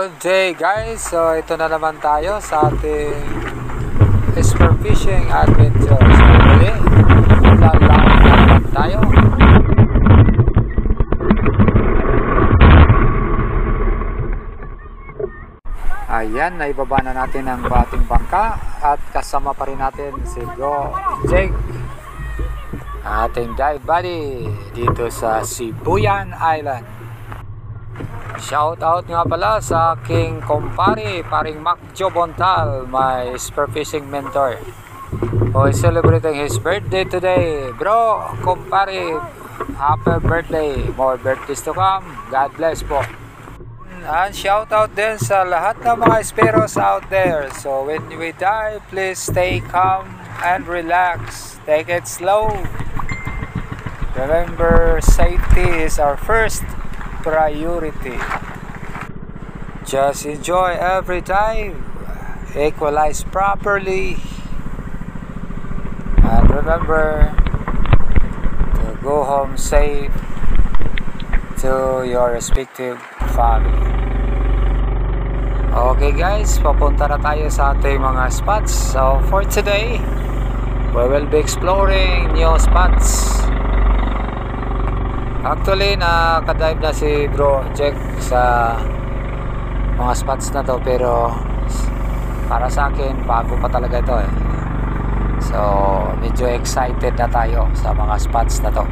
Good day guys, so ito na naman tayo sa ating spearfishing adventure. So muli, lalang naman tayo. Ayan, naibaba na natin ang ating bangka at kasama pa rin natin si Bro Jake, ating dive buddy dito sa Sibuyan Island. Shout out nga pala sa aking kumpare, paring Mac Joe Bontal, my spearfishing mentor, who is celebrating his birthday today. Bro, kumpare, happy birthday, more birthdays to come, God bless po. And shout out din sa lahat ng mga speros out there. So when we dive, please stay calm and relax, take it slow. Remember, safety is our first priority. Just enjoy every dive, equalize properly, and remember to go home safe to your respective family. Okay guys, papunta na tayo sa ating mga spots. So for today, we will be exploring new spots. Actually, nakadive na si Bro Jack sa mga spots na to, pero para sa akin, bago pa talaga ito eh. So, medyo excited na tayo sa mga spots na to.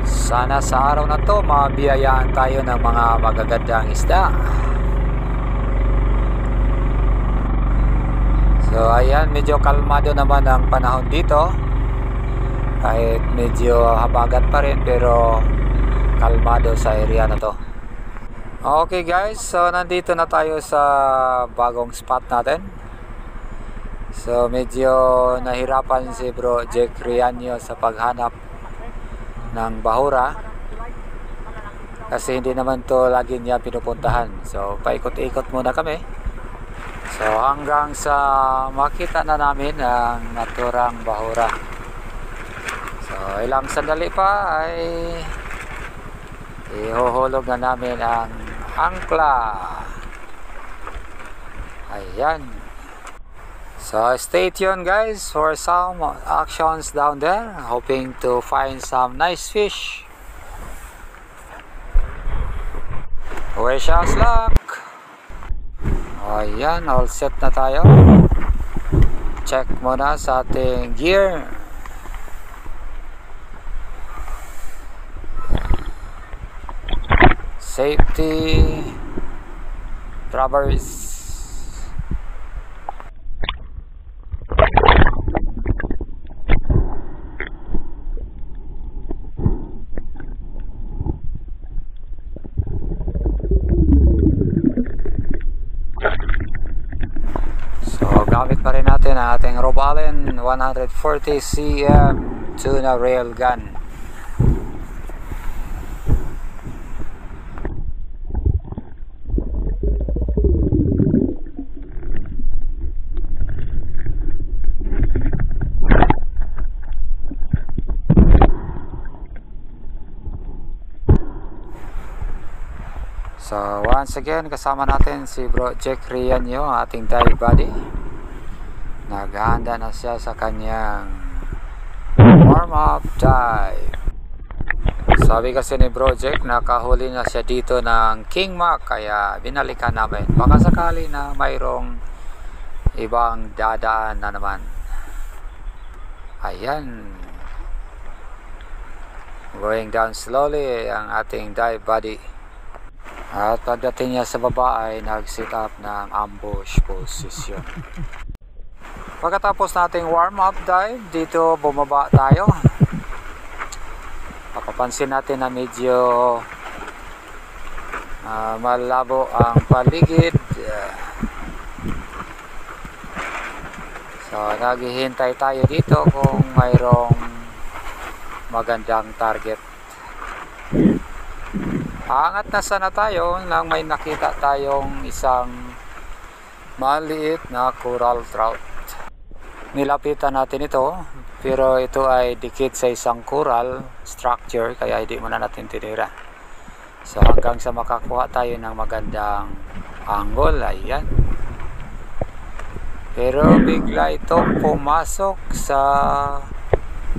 Sana sa araw na to, mabiyayaan tayo ng mga magagandang isda. So, ayan, medyo kalmado naman ang panahon dito. Kahit medyo habagat pa rin, pero kalmado sa area na to. Okay guys, so nandito na tayo sa bagong spot natin. So medyo nahirapan si Bro Jake Rianyo sa paghanap ng bahura, kasi hindi naman to lagi niya pinupuntahan. So paikot-ikot muna kami. So hanggang sa makita na namin ang naturang bahura. So ilang sandali pa ay ihuhulog na namin ang angkla. Ayan. So stay tuned guys for some actions down there, hoping to find some nice fish. Wish us luck. Ayan, all set na tayo. Check muna sa ating gear. Safety rubbers. So gamit pa rin natin ang ating Robalin 140 cm tuna rail gun. So once again, kasama natin si Bro Jake Rianyo, ating dive buddy. Naghahanda na siya sa kanyang warm up dive. Sabi kasi ni Bro Jake, nakahuli na siya dito ng King Mac, kaya binalikan namin. Baka sakali na mayroong ibang dadaan na naman. Ayan, going down slowly ang ating dive buddy. At pagdating niya sa baba ay nag-set up ng ambush position. Pagkatapos nating warm up dive, dito bumaba tayo. Papapansin natin na medyo malabo ang paligid. So naghihintay tayo dito kung mayroong magandang target. Aangat na sana tayo nang may nakita tayong isang maliit na coral trout. Nilapitan natin ito, pero ito ay dikit sa isang coral structure, kaya hindi muna natin tinira. So hanggang sa makakuha tayo ng magandang angle, ayan. Pero bigla itong pumasok sa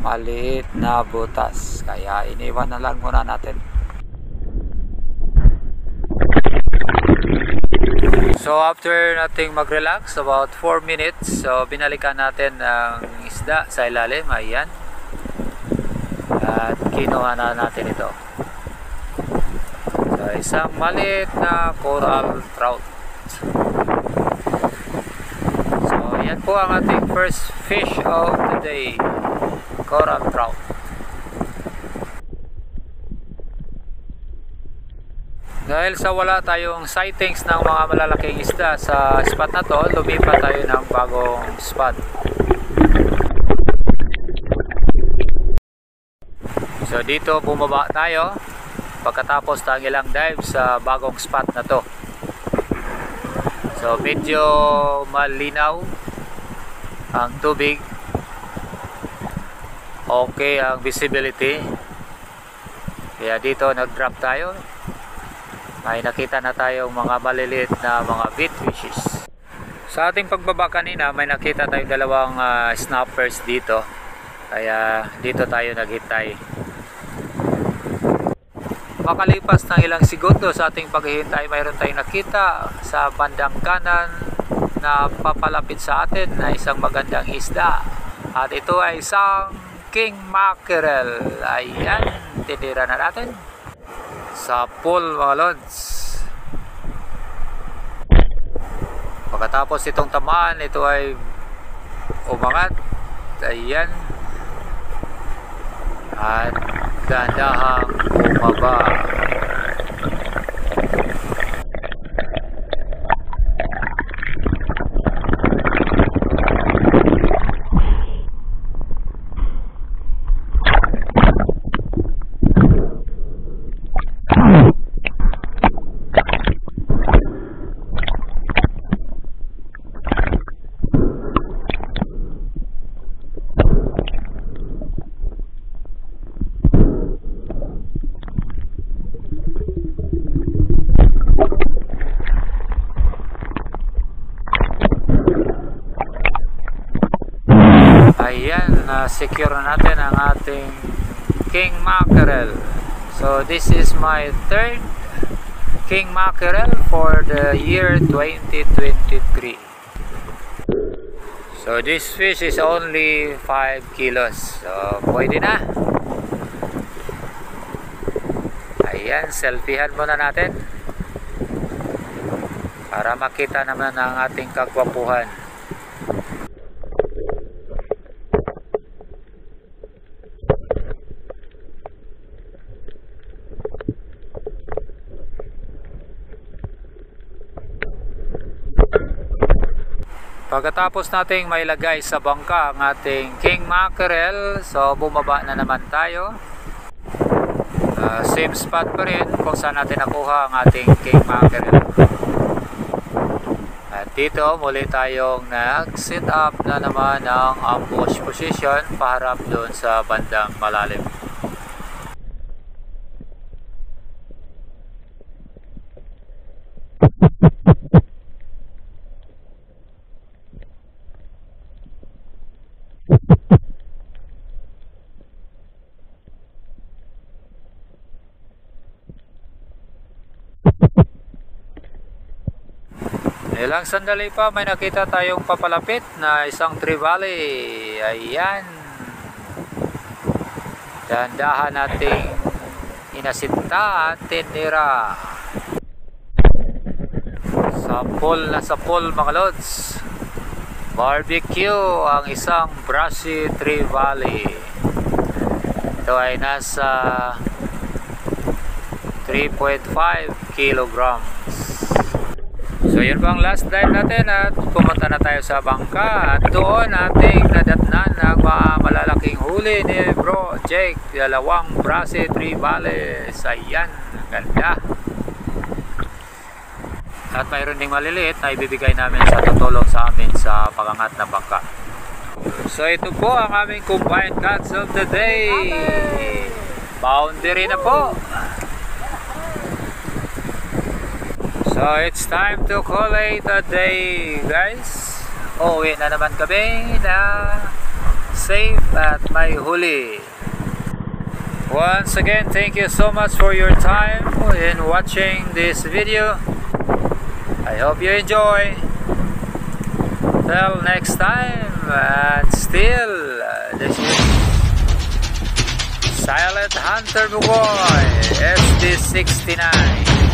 maliit na butas, kaya iniwan na lang muna natin. So after nating mag-relax about 4 minutes, so binalikan natin ang isda sa ilalim, ayan. At kinuha na natin ito. So isang maliit na coral trout. So yan po ang ating first fish of the day, coral trout. Dahil sa wala tayong sightings ng mga malalaking isda sa spot na to, lumipat tayo ng bagong spot. So dito bumaba tayo pagkatapos ng ilang dive sa bagong spot na to. So medyo malinaw ang tubig, okay ang visibility, kaya dito nag drop tayo. May nakita na tayong mga maliliit na mga bait fishes. Sa ating pagbaba kanina, may nakita tayong dalawang snappers dito, kaya dito tayo naghintay. Makalipas ng ilang segundo sa ating paghihintay, mayroon tayong nakita sa bandang kanan na papalapit sa atin na isang magandang isda, at ito ay isang king mackerel. Ayan, tinira na natin sa pool mga lods. Pagkatapos itong tamaan, ito ay umangat, ayan, at dandahang bumaba. Ayan, secure na natin ang ating king mackerel. So this is my third king mackerel for the year 2023. So this fish is only 5 kilos. So pwede na. Ayan, selfiehan muna natin para makita naman ang ating kagwapuhan. Pagkatapos nating mailagay sa bangka ang ating king mackerel, so bumaba na naman tayo. Same spot pa rin kung saan natin nakuha ang ating king mackerel. At dito muli tayong nag-set up na naman ng ambush position paharap doon sa bandang malalim. Ilang sandali pa, may nakita tayong papalapit na isang trevally. Ayan, dahan-dahan nating inasinta at tinira sa pool mga lods. Barbecue ang isang brushy trevally. Ito ay nasa 3.5 kilograms. So yun po ang last dive natin at pumunta na tayo sa bangka at doon ating nadatnan ng mga malalaking huli ni Bro Jake, dalawang brushy trevally. Ayan, ganda. At mayroon ding maliliit na ibibigay namin sa tutulong sa amin sa pagangat na bangka. So ito po ang aming combined catch of the day. Boundary na po. So So it's time to call it a day, guys. Uwi na naman kami na safe at may huli. Once again, thank you so much for your time in watching this video. I hope you enjoy. Till next time, and still, this is Silent Hunter Bugoy, SD69.